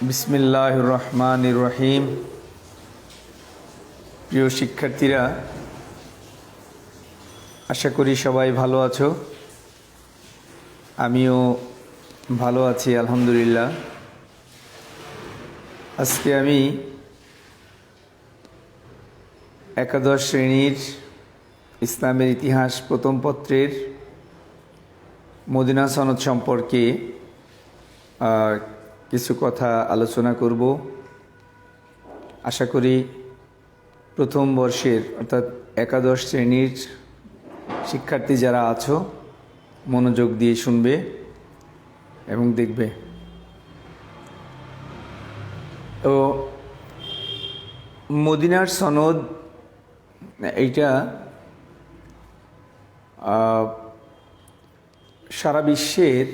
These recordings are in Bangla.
বিসমিল্লাহির রহমানির রহিম। প্রিয় শিক্ষার্থীরা, আশা করি সবাই ভালো আছো। আমিও ভালো আছি আলহামদুলিল্লাহ। আজকে আমি একাদশ শ্রেণীর ইসলামের ইতিহাস প্রথম পত্রের মদিনা সনদ সম্পর্কে কিছু কথা আলোচনা করব। আশা করি প্রথম বর্ষের অর্থাৎ একাদশ শ্রেণীর শিক্ষার্থী যারা আছো মনোযোগ দিয়ে শুনবে এবং দেখবে। তো মদিনার সনদ এইটা সারা বিশ্বের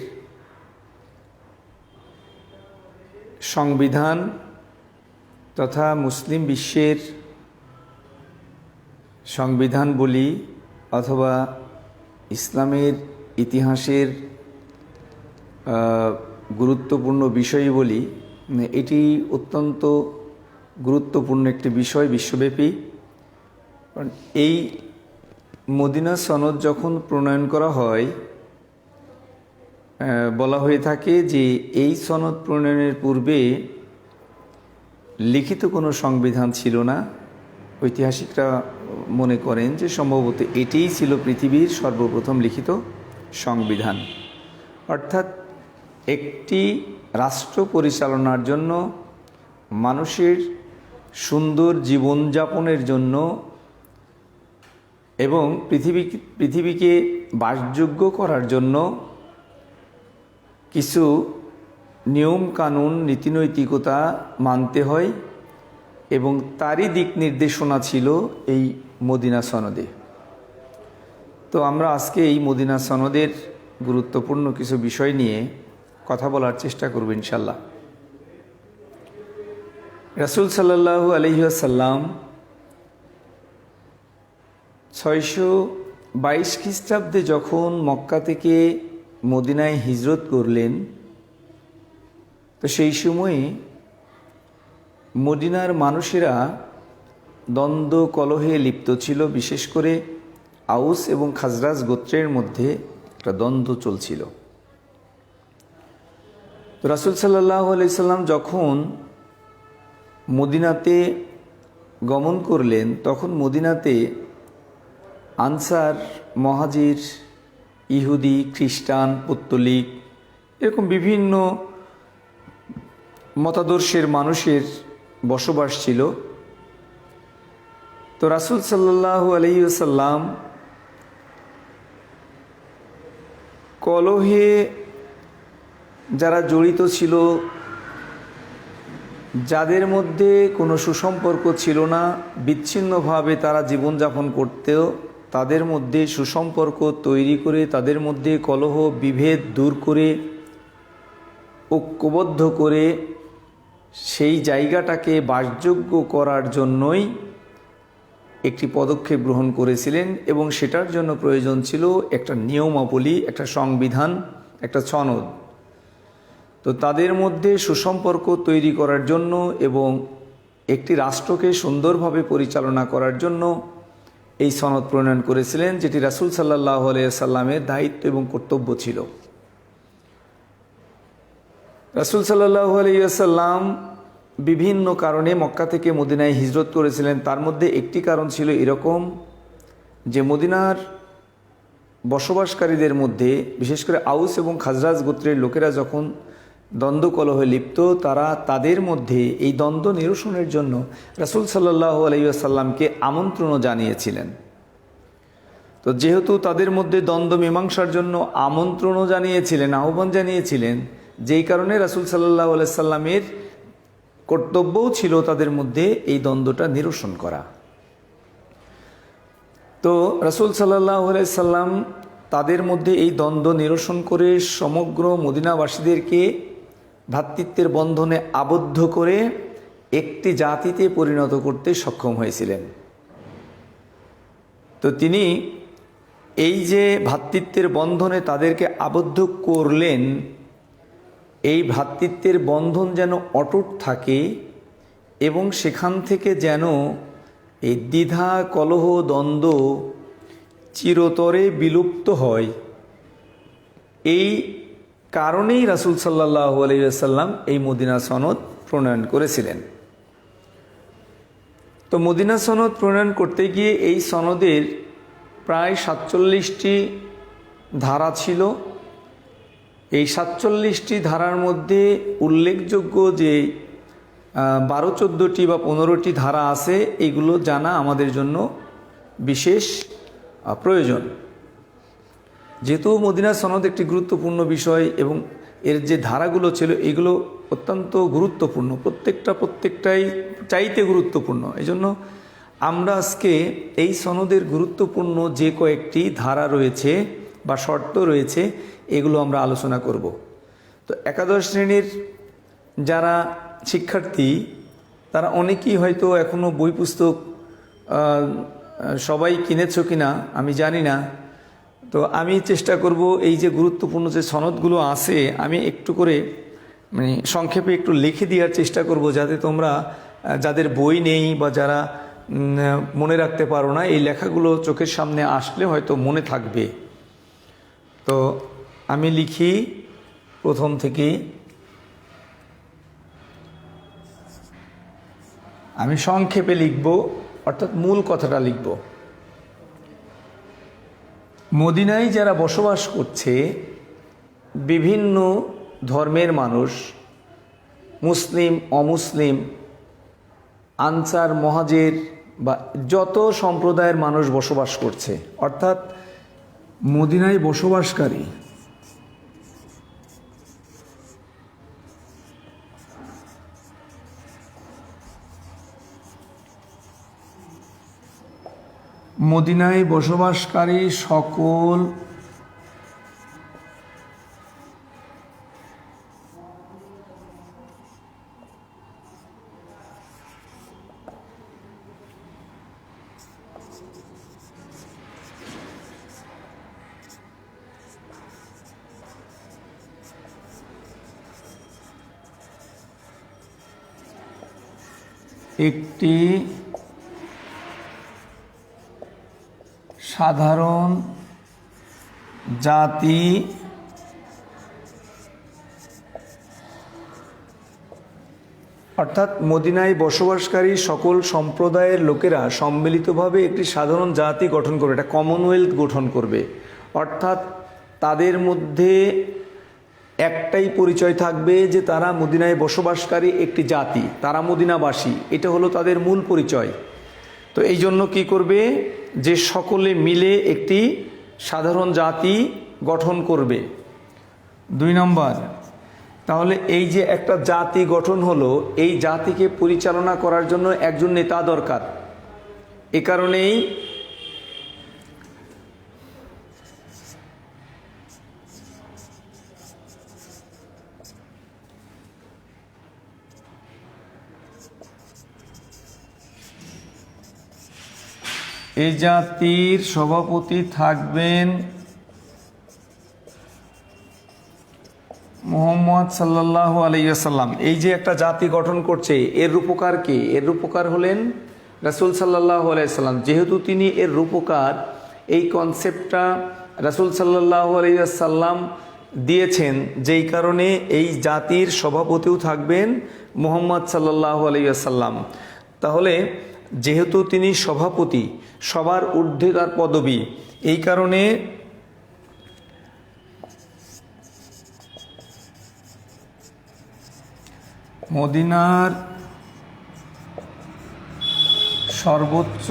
সংবিধান তথা মুসলিম বিশ্বের সংবিধান বলি অথবা ইসলামের ইতিহাসের গুরুত্বপূর্ণ বিষয় বলি, এটি অত্যন্ত গুরুত্বপূর্ণ একটি বিষয় বিশ্বব্যাপী। কারণ এই মদিনা সনদ যখন প্রণয়ন করা হয়, বলা হয়ে থাকে যে এই সনদ প্রণয়নের পূর্বে লিখিত কোনো সংবিধান ছিল না। ঐতিহাসিকরা মনে করেন যে সম্ভবত এটিই ছিল পৃথিবীর সর্বপ্রথম লিখিত সংবিধান। অর্থাৎ একটি রাষ্ট্র পরিচালনার জন্য, মানুষের সুন্দর জীবনযাপনের জন্য এবং পৃথিবীকে বাসযোগ্য করার জন্য কিছু নিয়ম কানুন নীতিনৈতিকতা মানতে হয় এবং তারই দিক নির্দেশনা ছিল এই মদিনা সনদে। তো আমরা আজকে এই মদিনা সনদের গুরুত্বপূর্ণ কিছু বিষয় নিয়ে কথা বলার চেষ্টা করব ইনশাল্লাহ। রাসূল সাল্লাল্লাহু আলাইহি ওয়াসাল্লাম 622 খ্রিস্টাব্দে যখন মক্কা থেকে মদিনায় হিজরত করলেন, তো সেই সময়ে মদিনার মানুষেরা দ্বন্দ্ব কলহে লিপ্ত ছিল। বিশেষ করে আউস এবং খাজরাজ গোত্রের মধ্যে একটা দ্বন্দ্ব চলছিল। তো রাসূল সাল্লাল্লাহু আলাইহি সাল্লাম যখন মদিনাতে গমন করলেন, তখন মদিনাতে আনসার, মহাজির, ইহুদি, খ্রিস্টান, পৌত্তলিক এরকম বিভিন্ন মতাদর্শের মানুষের বসবাস ছিল। তো রাসূল সাল্লাল্লাহু আলাইহি ওয়াসাল্লাম কলহে যারা জড়িত ছিল, যাদের মধ্যে কোনো সুসম্পর্ক ছিল না, বিচ্ছিন্নভাবে তারা জীবনযাপন করতেও, তাদের মধ্যে সুসম্পর্ক তৈরি করে, তাদের মধ্যে কলহ বিভেদ দূর করে, ঐক্যবদ্ধ করে সেই জায়গাটাকে বাসযোগ্য করার জন্যই একটি পদক্ষেপ গ্রহণ করেছিলেন এবং সেটার জন্য প্রয়োজন ছিল একটা নিয়মাবলী, একটা সংবিধান, একটা সনদ। তো তাদের মধ্যে সুসম্পর্ক তৈরি করার জন্য এবং একটি রাষ্ট্রকে সুন্দরভাবে পরিচালনা করার জন্য এই সনদ প্রণয়ন করেছিলেন, যেটি রাসূল সাল্লাল্লাহু আলাইহি সাল্লামের দায়িত্ব এবং কর্তব্য ছিল। রাসূল সাল্লাল্লাহু আলাইহি সাল্লাম বিভিন্ন কারণে মক্কা থেকে মদিনায় হিজরত করেছিলেন। তার মধ্যে একটি কারণ ছিল এরকম যে মদিনার বসবাসকারীদের মধ্যে, বিশেষ করে আউস এবং খাজরাজ গোত্রের লোকেরা যখন দ্বন্দ্ব কলহে লিপ্ত, তাদের মধ্যে এই দ্বন্দ্ব নিরসনের জন্য রাসূল সাল্লাল্লাহু আলাইহি সাল্লামকে আমন্ত্রণও জানিয়েছিলেন। তো যেহেতু তাদের মধ্যে দ্বন্দ্ব মীমাংসার জন্য আমন্ত্রণও জানিয়েছিলেন, আহ্বান জানিয়েছিলেন, যেই কারণে রাসূল সাল্লাল্লাহু আলাইহি সাল্লামের কর্তব্যও ছিল তাদের মধ্যে এই দ্বন্দ্বটা নিরসন করা। তো রাসূল সাল্লাল্লাহু আলাইহি সাল্লাম তাদের মধ্যে এই দ্বন্দ্ব নিরসন করে সমগ্র মদিনাবাসীদেরকে ভ্রাতৃত্বের বন্ধনে আবদ্ধ করে একটি জাতিতে পরিণত করতে সক্ষম হয়েছিলেন। তো তিনি এই যে ভ্রাতৃত্বের বন্ধনে তাদেরকে আবদ্ধ করলেন, এই ভ্রাতৃত্বের বন্ধন যেন অটুট থাকে এবং সেখান থেকে যেন এই দ্বিধা কলহ দ্বন্দ্ব চিরতরে বিলুপ্ত হয়, এই কারণেই রাসূল সাল্লাল্লাহু আলাইহি ওয়াসাল্লাম এই মদিনা সনদ প্রণয়ন করেছিলেন। তো মদিনা সনদ প্রণয়ন করতে গিয়ে এই সনদের প্রায় 47টি ধারা ছিল। এই 47টি ধারার মধ্যে উল্লেখযোগ্য যে 12-14টি বা 15টি ধারা আছে, এগুলো জানা আমাদের জন্য বিশেষ প্রয়োজন। যেহেতু মদিনা সনদ একটি গুরুত্বপূর্ণ বিষয় এবং এর যে ধারাগুলো ছিল এগুলো অত্যন্ত গুরুত্বপূর্ণ, প্রত্যেকটাই চাইতে গুরুত্বপূর্ণ। এই জন্য আমরা আজকে এই সনদের গুরুত্বপূর্ণ যে কয়েকটি ধারা রয়েছে বা শর্ত রয়েছে এগুলো আমরা আলোচনা করব। তো একাদশ শ্রেণীর যারা শিক্ষার্থী তারা অনেকেই হয়তো এখনও বই পুস্তক সবাই কিনেছো কিনা আমি জানি না। তো আমি চেষ্টা করব এই যে গুরুত্বপূর্ণ যে সনদগুলো আছে আমি একটু করে সংক্ষেপে একটু লিখে দেওয়ার চেষ্টা করব, যাতে তোমরা যাদের বই নেই বা যারা মনে রাখতে পারো না, এই লেখাগুলো চোখের সামনে আসলে হয়তো মনে থাকবে। তো আমি লিখি প্রথম থেকে। আমি সংক্ষেপে লিখব, অর্থাৎ মূল কথাটা লিখব। মদিনায় যারা বসবাস করছে, বিভিন্ন ধর্মের মানুষ, মুসলিম অমুসলিম, আনসার মহাজের বা যত সম্প্রদায়ের মানুষ বসবাস করছে, অর্থাৎ মদিনায় বসবাসকারী সকল একটি সাধারণ জাতি অর্থাৎ মদিনায় বসবাসকারী সকল সম্প্রদায়ের লোকেরা সম্মিলিতভাবে একটি সাধারণ জাতি গঠন করবে, একটা কমনওয়েলথ গঠন করবে। অর্থাৎ তাদের মধ্যে একটাই পরিচয় থাকবে যে তারা মদিনায় বসবাসকারী একটি জাতি, তারা মদিনাবাসী, এটা হলো তাদের মূল পরিচয়। তো এই জন্য কী করবে, যে সকলে মিলে একটি সাধারণ জাতি গঠন করবে। 2 নম্বর, তাহলে এই যে একটা জাতি গঠন হলো, এই জাতিকে পরিচালনা করার জন্য একজন নেতা দরকার। এ কারণেই এই জাতির সভাপতি থাকবেন মুহাম্মদ সাল্লাল্লাহু আলাইহি ওয়াসাল্লাম। এই যে একটা জাতি গঠন করছে, এর রূপকার কে? এর রূপকার হলেন রাসূল সাল্লাল্লাহু আলাইহি ওয়াসাল্লাম। যেহেতু তিনি এর রূপকার, এই কনসেপ্টটা রাসূল সাল্লাল্লাহু আলাইহি ওয়াসাল্লাম দিয়েছেন, যেই কারণে এই জাতির সভাপতিও থাকবেন মুহাম্মদ সাল্লাল্লাহু আলাইহি ওয়াসাল্লাম। তাহলে যেহেতু তিনি সভাপতি, সবার ঊর্ধ্বে তার পদবী, এই কারণে মদিনার সর্বোচ্চ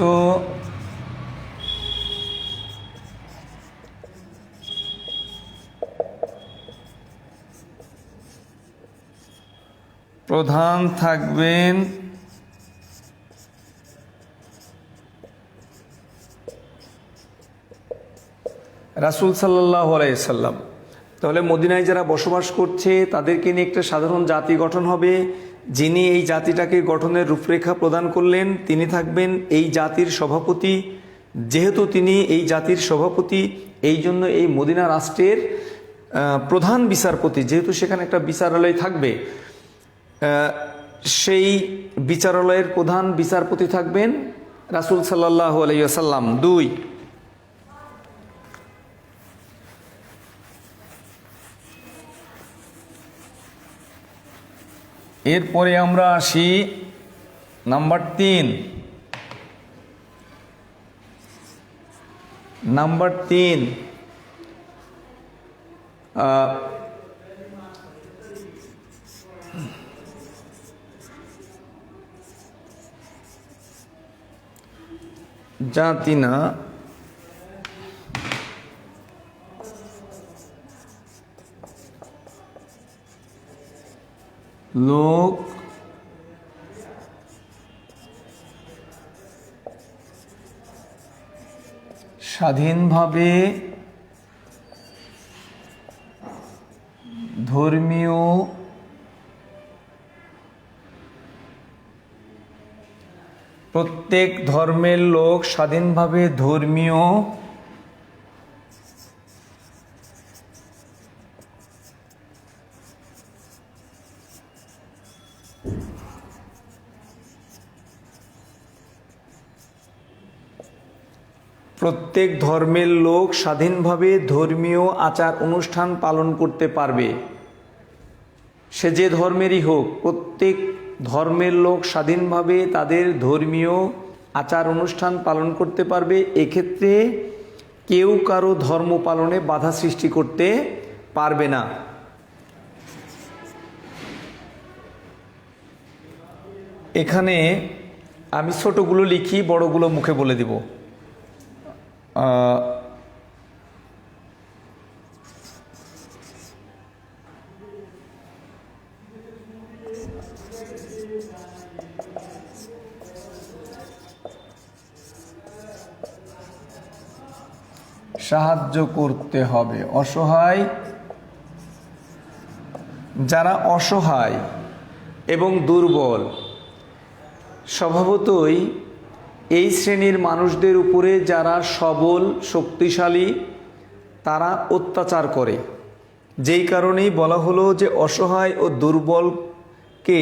প্রধান থাকবেন রাসূল সাল্লাল্লাহু আলাইহি ওয়াসাল্লাম। তাহলে মদিনায় যারা বসবাস করছে তাদেরকে নিয়ে একটা সাধারণ জাতি গঠন হবে। যিনি এই জাতিটাকে গঠনের রূপরেখা প্রদান করলেন তিনি থাকবেন এই জাতির সভাপতি। যেহেতু তিনি এই জাতির সভাপতি, এই জন্য এই মদিনা রাষ্ট্রের প্রধান বিচারপতি, যেহেতু সেখানে একটা বিচারালয় থাকবে, সেই বিচারালয়ের প্রধান বিচারপতি থাকবেন রাসূল সাল্লাল্লাহু আলাইহি ওয়াসাল্লাম। 2, এরপরে আমরা আসি নাম্বার 3। নাম্বার 3, জাতি না, লোক স্বাধীনভাবে ধর্মীয় প্রত্যেক ধর্মের লোক স্বাধীনভাবে ধর্মীয় প্রত্যেক ধর্মের লোক স্বাধীনভাবে ধর্মীয় আচার অনুষ্ঠান পালন করতে পারবে। সে যে ধর্মেরই হোক, প্রত্যেক ধর্মের লোক স্বাধীনভাবে তাদের ধর্মীয় আচার অনুষ্ঠান পালন করতে পারবে। এক্ষেত্রে কেউ কারো ধর্ম পালনে বাধা সৃষ্টি করতে পারবে না। এখানে আমি ছোটগুলো লিখি, বড়গুলো মুখে বলে দিব। সাহায্য করতে হবে অসহায়, যারা অসহায় এবং দুর্বল, স্বভাবতই এই শ্রেণীর মানুষদের উপরে যারা সবল শক্তিশালী তারা অত্যাচার করে। যেই কারণেই বলা হলো যে অসহায় ও দুর্বলকে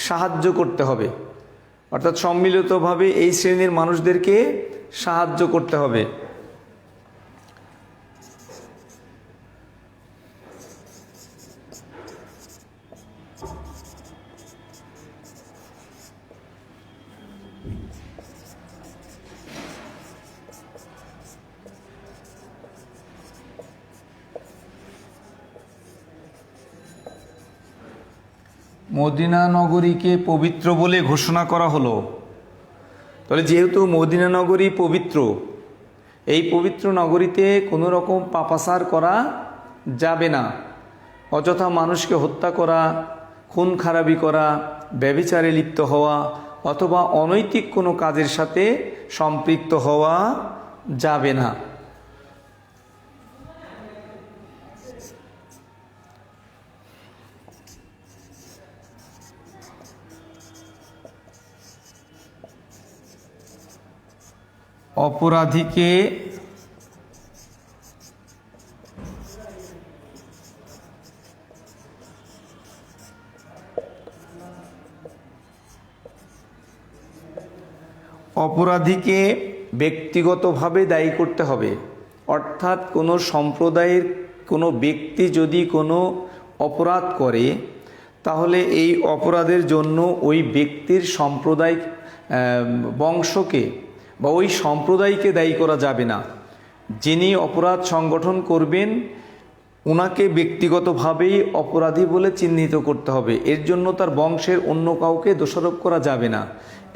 সাহায্য করতে হবে, অর্থাৎ সম্মিলিতভাবে এই শ্রেণীর মানুষদেরকে সাহায্য করতে হবে। মদিনা নগরীকে পবিত্র বলে ঘোষণা করা হলো। তাহলে যেহেতু মদিনা নগরী পবিত্র, এই পবিত্র নগরীতে কোনো রকম পাপাচার করা যাবে না। অযথা মানুষকে হত্যা করা, খুন খারাপি করা, ব্যভিচারে লিপ্ত হওয়া অথবা অনৈতিক কোনো কাজের সাথে সম্পৃক্ত হওয়া যাবে না। অপরাধীকে ব্যক্তিগতভাবে দায়ী করতে হবে। অর্থাৎ কোনো সম্প্রদায়ের কোনো ব্যক্তি যদি কোনো অপরাধ করে, তাহলে এই অপরাধের জন্য ওই ব্যক্তির সম্প্রদায় বংশকে বা ওই সম্প্রদায়কে দায়ী করা যাবে না। যিনি অপরাধ সংগঠন করবেন ওনাকে ব্যক্তিগতভাবেই অপরাধী বলে চিহ্নিত করতে হবে। এর জন্য তার বংশের অন্য কাউকে দোষারোপ করা যাবে না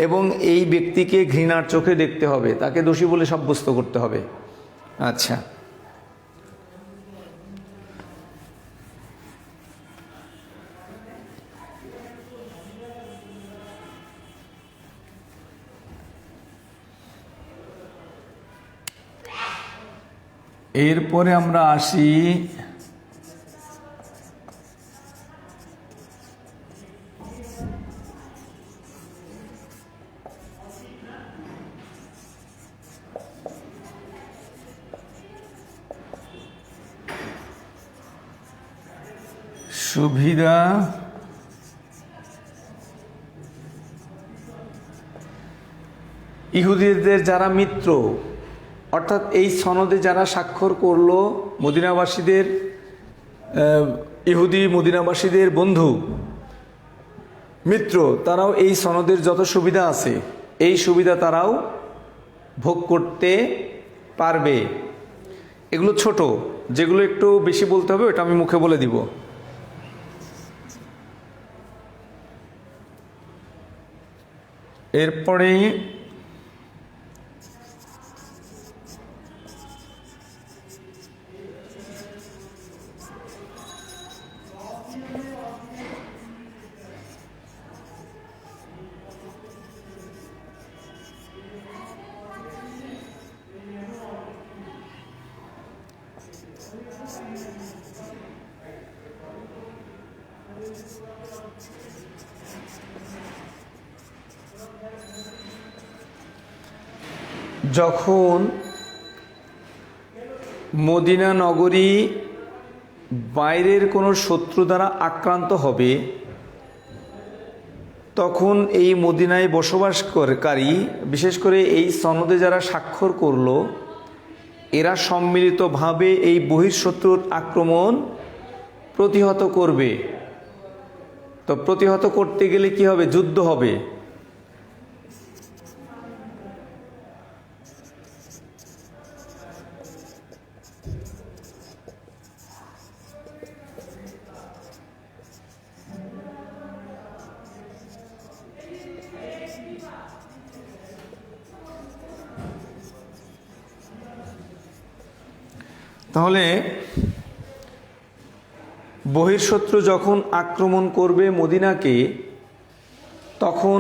এবং এই ব্যক্তিকে ঘৃণার চোখে দেখতে হবে, তাকে দোষী বলে সাব্যস্ত করতে হবে। আচ্ছা, এরপরে আমরা আসি সুবিধা ইহুদিদের যারা মিত্র, অর্থাৎ এই সনদে যারা স্বাক্ষর করলো মদিনাবাসীদের, ইহুদি মদিনাবাসীদের বন্ধু মিত্র, তারাও এই সনদের যত সুবিধা আছে এই সুবিধা তারাও ভোগ করতে পারবে। এগুলো ছোট, যেগুলো একটু বেশি বলতে হবে ওটা আমি মুখে বলে দিব। এরপরে যখন মদিনা নগরী বাইরের কোনো শত্রু দ্বারা আক্রান্ত হবে, তখন এই মদিনায় বসবাসকারী, বিশেষ করে এই সনদে যারা স্বাক্ষর করলো, এরা সম্মিলিতভাবে এই বহিঃশত্রুর আক্রমণ প্রতিহত করবে। তো প্রতিহত করতে গেলে কি হবে? যুদ্ধ হবে। তাহলে বহিঃশত্রু যখন আক্রমণ করবে মদিনাকে, তখন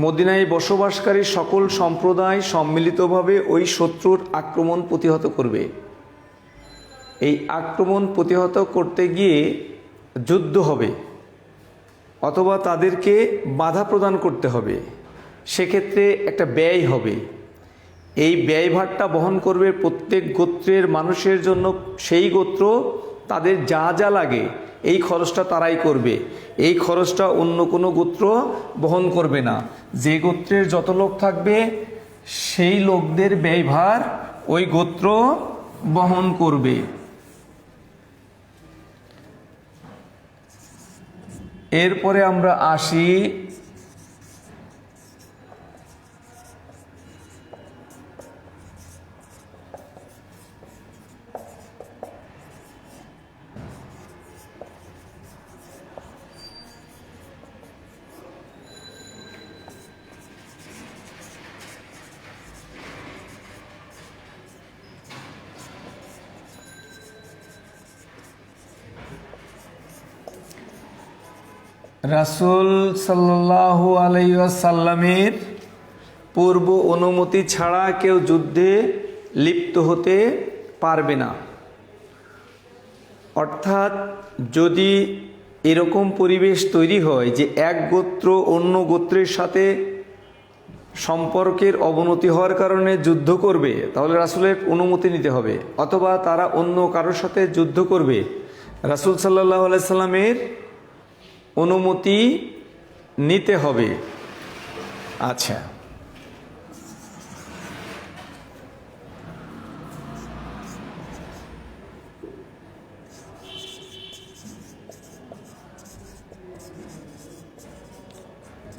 মদিনায় বসবাসকারী সকল সম্প্রদায় সম্মিলিতভাবে ওই শত্রুর আক্রমণ প্রতিহত করবে। এই আক্রমণ প্রতিহত করতে গিয়ে যুদ্ধ হবে, অথবা তাদেরকে বাধা প্রদান করতে হবে। সেক্ষেত্রে একটা ব্যয় হবে। এই ব্যয়ভারটা বহন করবে প্রত্যেক গোত্রের মানুষের জন্য। সেই গোত্র তাদের যা যা লাগে এই খরচটা তারাই করবে। এই খরচটা অন্য কোনো গোত্র বহন করবে না। যে গোত্রের যত লোক থাকবে সেই লোকদের ব্যয়ভার ওই গোত্র বহন করবে। এরপরে আমরা আসি রাসূল সাল্লাল্লাহু আলাইহি ওয়াসাল্লামের পূর্ব অনুমতি ছাড়া কেউ যুদ্ধে লিপ্ত হতে পারবে না। অর্থাৎ যদি এরকম পরিবেশ তৈরি হয় যে এক গোত্র অন্য গোত্রের সাথে সম্পর্কের অবনতি হওয়ার কারণে যুদ্ধ করবে, তাহলে রাসূলের অনুমতি নিতে হবে। অথবা তারা অন্য কারোর সাথে যুদ্ধ করবে, রাসূল সাল্লাল্লাহু আলাইহি সাল্লামের অনুমতি নিতে হবে। আচ্ছা,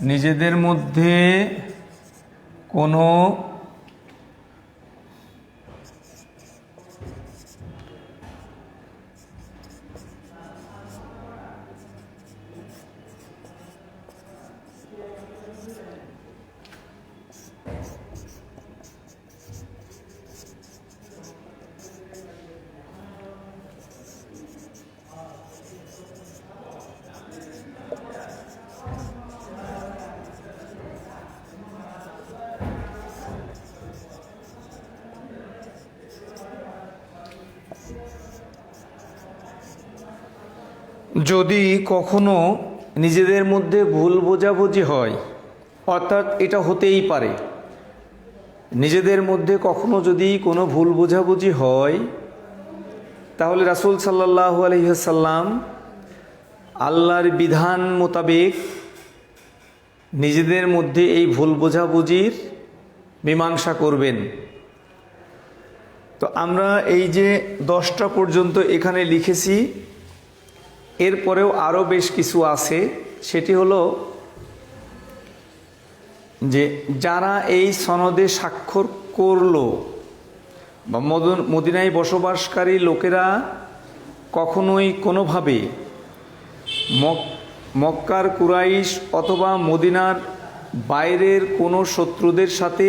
নিজেদের মধ্যে কোনো যদি কখনো নিজেদের মধ্যে ভুল বোঝাবুঝি হয়, অর্থাৎ এটা হতেই পারে, নিজেদের মধ্যে কখনো যদি কোনো ভুল বোঝাবুঝি হয়, তাহলে রাসূল সাল্লাল্লাহু আলাইহি ওয়াসাল্লাম আল্লাহর বিধান মোতাবেক নিজেদের মধ্যে এই ভুল বোঝাবুঝির মীমাংসা করবেন। তো আমরা এই যে 10টা পর্যন্ত এখানে লিখেছি, এরপরেও আরও বেশ কিছু আছে। সেটি হলো যে যারা এই সনদে স্বাক্ষর করলো বা মদিনায় বসবাসকারী লোকেরা কখনোই কোনোভাবে মক্কার কুরাইশ অথবা মদিনার বাইরের কোনো শত্রুদের সাথে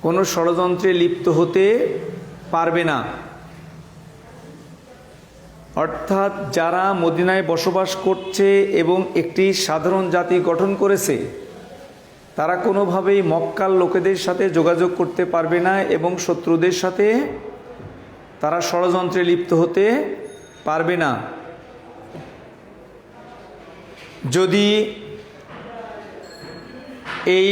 কোনো ষড়যন্ত্রে লিপ্ত হতে পারবে না। অর্থাৎ যারা মদিনায় বসবাস করছে এবং একটি সাধারণ জাতি গঠন করেছে, তারা কোনোভাবেই মক্কার লোকেদের সাথে যোগাযোগ করতে পারবে না এবং শত্রুদের সাথে তারা ষড়যন্ত্রে লিপ্ত হতে পারবে না। যদি এই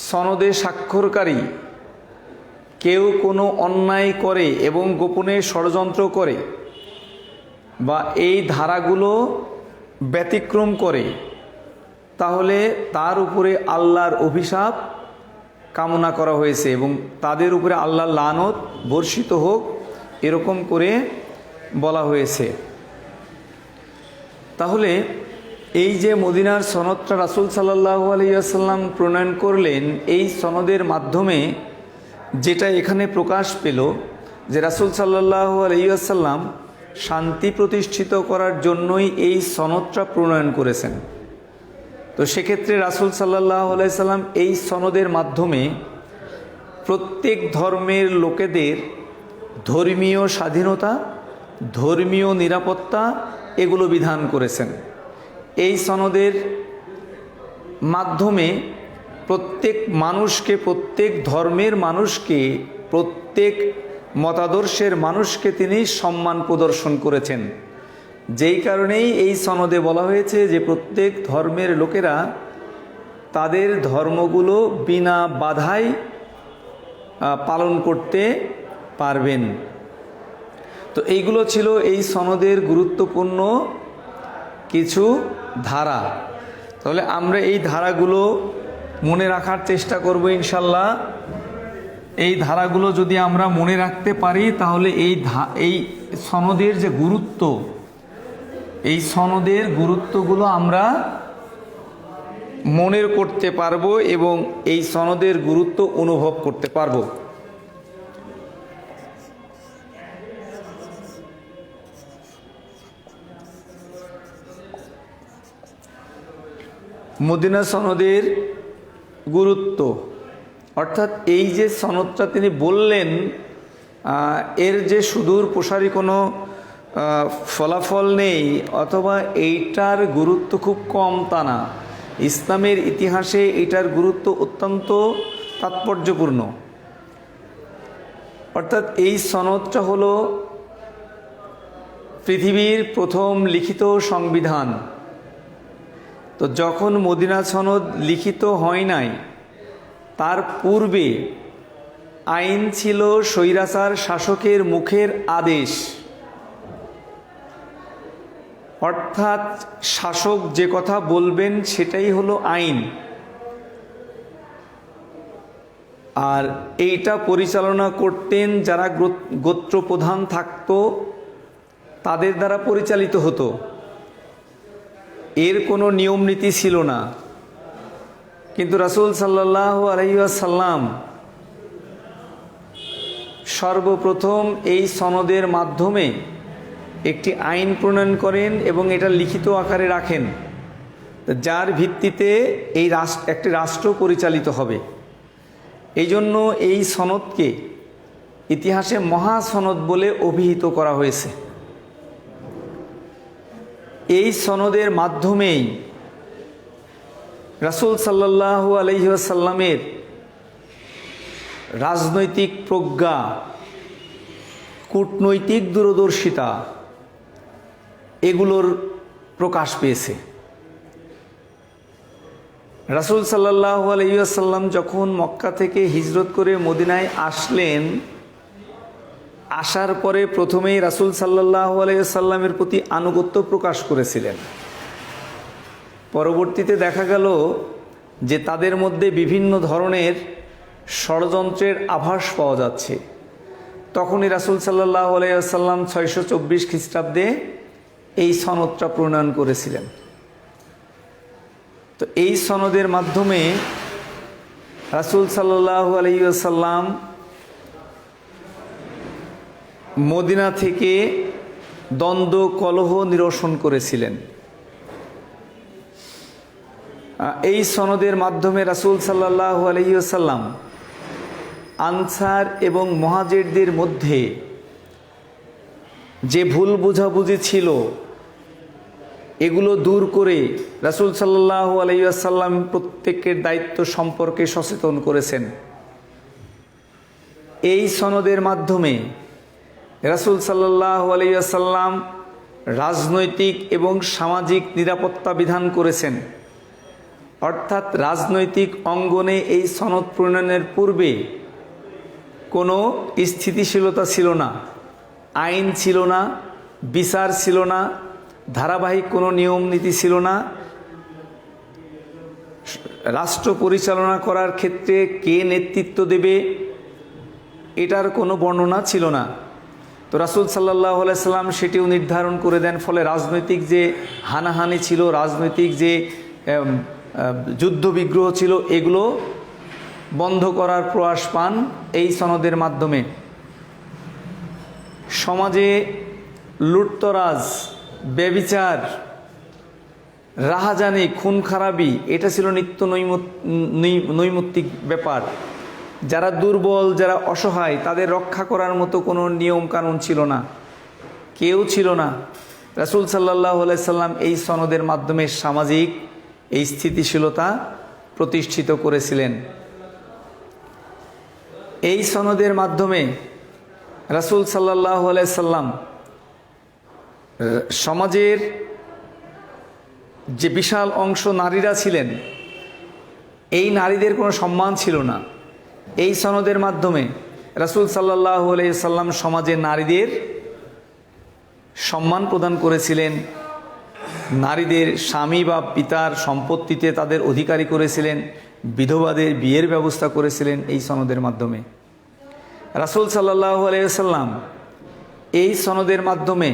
সনদে স্বাক্ষরকারী কেউ কোনো অন্যায় করে এবং গোপনে ষড়যন্ত্র করে বা এই ধারাগুলো ব্যতিক্রম করে, তাহলে তার উপরে আল্লাহর অভিশাপ কামনা করা হয়েছে এবং তাদের উপরে আল্লাহর লানত বর্ষিত হোক, এরকম করে বলা হয়েছে। তাহলে এই যে মদিনার সনদটা রাসূল সাল্লাল্লাহু আলাইহি ওয়াসাল্লাম প্রণয়ন করলেন, এই সনদের মাধ্যমে যেটা এখানে প্রকাশ পেল যে রাসূল সাল্লাল্লাহু আলাইহি ওয়াসাল্লাম শান্তি প্রতিষ্ঠিত করার জন্যই এই সনদটা প্রণয়ন করেছেন। তো সেক্ষেত্রে রাসূল সাল্লাল্লাহু আলাইহি ওয়াসাল্লাম এই সনদের মাধ্যমে প্রত্যেক ধর্মের লোকেদের ধর্মীয় স্বাধীনতা, ধর্মীয় নিরাপত্তা এগুলো বিধান করেছেন। এই সনদের মাধ্যমে প্রত্যেক মানুষকে, প্রত্যেক ধর্মের মানুষকে, প্রত্যেক মতাদর্শের মানুষকে তিনি সম্মান প্রদর্শন করেছেন। যেই কারণেই এই সনদে বলা হয়েছে যে প্রত্যেক ধর্মের লোকেরা তাদের ধর্মগুলো বিনা বাধায় পালন করতে পারবেন। তো এইগুলো ছিল এই সনদের গুরুত্বপূর্ণ কিছু ধারা। তাহলে আমরা এই ধারাগুলো মনে রাখার চেষ্টা করব ইনশাল্লাহ। এই ধারাগুলো যদি আমরা মনে রাখতে পারি, তাহলে এই সনদের যে গুরুত্ব, এই সনদের গুরুত্বগুলো আমরা মনে করতে পারবো এবং এই সনদের গুরুত্ব অনুভব করতে পারবো। মদিনা সনদের গুরুত্ব, অর্থাৎ এই যে সনদটা তিনি বললেন, এর যে সুদূর প্রসারী কোনো ফলাফল নেই অথবা এইটার গুরুত্ব খুব কম তা না। ইসলামের ইতিহাসে এটার গুরুত্ব অত্যন্ত তাৎপর্যপূর্ণ। অর্থাৎ এই সনদটা হলো পৃথিবীর প্রথম লিখিত সংবিধান। তো যখন মদিনা সনদ লিখিত হয় নাই, তার পূর্বে আইন ছিল স্বৈরাচার শাসকের মুখের আদেশ। অর্থাৎ শাসক যে কথা বলবেন সেটাই হলো আইন, আর এইটা পরিচালনা করতেন যারা গোত্রপ্রধান থাকতো তাদের দ্বারা পরিচালিত হতো। এর কোনো নিয়ম নীতি ছিল না। কিন্তু রাসূল সাল্লাল্লাহু আলাইহি ওয়াসাল্লাম সর্বপ্রথম এই সনদের মাধ্যমে একটি আইন প্রণয়ন করেন এবং এটা লিখিত আকারে রাখেন, যার ভিত্তিতে একটি রাষ্ট্র পরিচালিত হবে। এই জন্য এই সনদকে ইতিহাসে মহাসনদ বলে অভিহিত করা হয়েছে। এই সনদের মাধ্যমেই রাসূল সাল্লাল্লাহু আলাইহি ওয়াসাল্লামের রাজনৈতিক প্রজ্ঞা, কূটনৈতিক দূরদর্শিতা এগুলোর প্রকাশ পেয়েছে। রাসূল সাল্লাল্লাহু আলাইহি ওয়াসাল্লাম যখন মক্কা থেকে হিজরত করে মদিনায় আসলেন, আসার পরে প্রথমেই রাসূল সাল্লাল্লাহু আলাইহি সাল্লামের প্রতি আনুগত্য প্রকাশ করেছিলেন। পরবর্তীতে দেখা গেল যে তাদের মধ্যে বিভিন্ন ধরনের ষড়যন্ত্রের আভাস পাওয়া যাচ্ছে। তখনই রাসূল সাল্লাল্লাহু আলাইহি সাল্লাম 624 খ্রিস্টাব্দে এই সনদটা প্রণয়ন করেছিলেন। তো এই সনদের মাধ্যমে রাসূল সাল্লাল্লাহু আলাইহি সাল্লাম মদিনা থেকে দ্বন্দ্ব কলহ নিরসন করেছিলেন। এই সনদের মাধ্যমে রাসূল সাল্লাল্লাহু আলাইহি সাল্লাম আনসার এবং মুহাজিরদের মধ্যে যে ভুল বোঝাবুঝি ছিল এগুলো দূর করে রাসূল সাল্লাল্লাহু আলাইহি সাল্লাম প্রত্যেকের দায়িত্ব সম্পর্কে সচেতন করেছেন। এই সনদের মাধ্যমে রাসূল সাল্লাল্লাহু আলাইহি সাল্লাম রাজনৈতিক এবং সামাজিক নিরাপত্তা বিধান করেছেন। অর্থাৎ রাজনৈতিক অঙ্গনে এই সনদ প্রণয়নের পূর্বে কোনো স্থিতিশীলতা ছিল না, আইন ছিল না, বিচার ছিল না, ধারাবাহিক কোনো নিয়ম নীতি ছিল না। রাষ্ট্র পরিচালনা করার ক্ষেত্রে কে নেতৃত্ব দেবে এটার কোনো বর্ণনা ছিল না। তো রাসূল সাল্লাল্লাহু আলাইহি সাল্লাম সেটিও নির্ধারণ করে দেন। ফলে রাজনৈতিক যে হানাহানি ছিল, রাজনৈতিক যে যুদ্ধ বিগ্রহ ছিল, এগুলো বন্ধ করার প্রয়াস পান এই সনদের মাধ্যমে। সমাজে লুটতরাজ, ব্যভিচার, রাহাজানি, খুন খারাপি এটা ছিল নিত্য নৈমিত্তিক ব্যাপার। যারা দুর্বল, যারা অসহায় তাদের রক্ষা করার মতো কোনো নিয়ম কানুন ছিল না, কেউ ছিল না। রাসূল সাল্লাল্লাহু আলাইহি সাল্লাম এই সনদের মাধ্যমে সামাজিক এই স্থিতিশীলতা প্রতিষ্ঠিত করেছিলেন। এই সনদের মাধ্যমে রাসূল সাল্লাল্লাহু আলাইহি সাল্লাম সমাজের যে বিশাল অংশ নারীরা ছিলেন, এই নারীদের কোনো সম্মান ছিল না। এই সনদের মাধ্যমে রাসূল সাল্লাল্লাহু আলাইহি সাল্লাম সমাজের নারীদের সম্মান প্রদান করেছিলেন। নারীদের স্বামী বা পিতার সম্পত্তিতে তাদের অধিকারী করেছিলেন। বিধবাদের বিয়ের ব্যবস্থা করেছিলেন এই সনদের মাধ্যমে। রাসূল সাল্লাল্লাহু আলাইহি সাল্লাম এই সনদের মাধ্যমে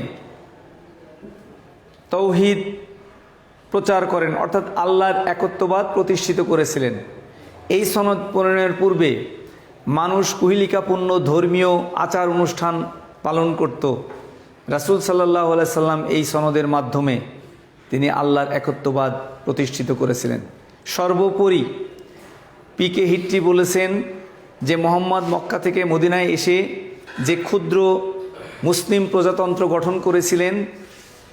তাওহীদ প্রচার করেন, অর্থাৎ আল্লাহর একত্ববাদ প্রতিষ্ঠিত করেছিলেন। এই সনদ প্রণয়নের পূর্বে মানুষ কুহিলিকাপূর্ণ ধর্মীয় আচার অনুষ্ঠান পালন করত। রাসূল সাল্লাল্লাহু আলাইহি সাল্লাম এই সনদের মাধ্যমে তিনি আল্লাহর একত্ববাদ প্রতিষ্ঠিত করেছিলেন। সর্বোপরি পিকে হিট্রি বলেছেন যে মুহাম্মদ মক্কা থেকে মদিনায় এসে যে ক্ষুদ্র মুসলিম প্রজাতন্ত্র গঠন করেছিলেন,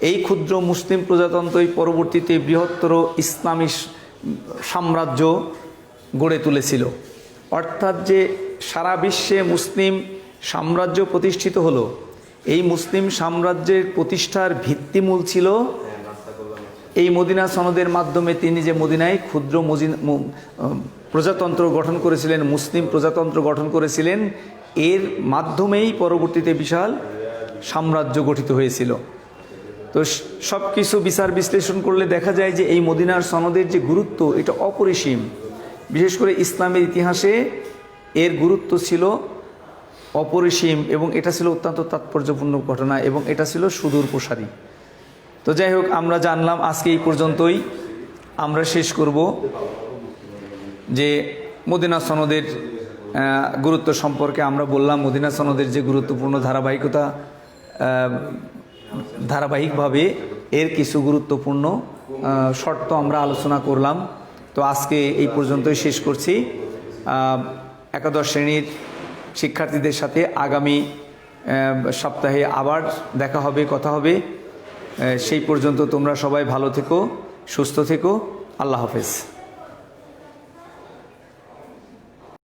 এই ক্ষুদ্র মুসলিম প্রজাতন্ত্রই পরবর্তীতে বৃহত্তর ইসলামী সাম্রাজ্য গড়ে তুলেছিল। অর্থাৎ যে সারা বিশ্বে মুসলিম সাম্রাজ্য প্রতিষ্ঠিত হলো, এই মুসলিম সাম্রাজ্যের প্রতিষ্ঠার ভিত্তিমূল ছিল এই মদিনা সনদের মাধ্যমে। তিনি যে মদিনায় ক্ষুদ্র প্রজাতন্ত্র গঠন করেছিলেন, মুসলিম প্রজাতন্ত্র গঠন করেছিলেন, এর মাধ্যমেই পরবর্তীতে বিশাল সাম্রাজ্য গঠিত হয়েছিল। তো সব কিছু বিচার বিশ্লেষণ করলে দেখা যায় যে এই মদিনার সনদের যে গুরুত্ব এটা অপরিসীম। বিশেষ করে ইসলামের ইতিহাসে এর গুরুত্ব ছিল অপরিসীম এবং এটা ছিল অত্যন্ত তাৎপর্যপূর্ণ ঘটনা এবং এটা ছিল সুদূর প্রসারী। তো যাই হোক, আমরা জানলাম আজকে এই পর্যন্তই। আমরা শেষ করব যে মদিনা সনদের গুরুত্ব সম্পর্কে আমরা বললাম। মদিনা সনদের যে গুরুত্বপূর্ণ ধারাবাহিকভাবে এর কিছু গুরুত্বপূর্ণ শর্ত আমরা আলোচনা করলাম। তো আজকে এই পর্যন্তই শেষ করছি। একাদশ শ্রেণীর শিক্ষার্থীদের সাথে আগামী সপ্তাহে আবার দেখা হবে, কথা হবে। সেই পর্যন্ত তোমরা সবাই ভালো থেকো, সুস্থ থেকো। আল্লাহ হাফেজ।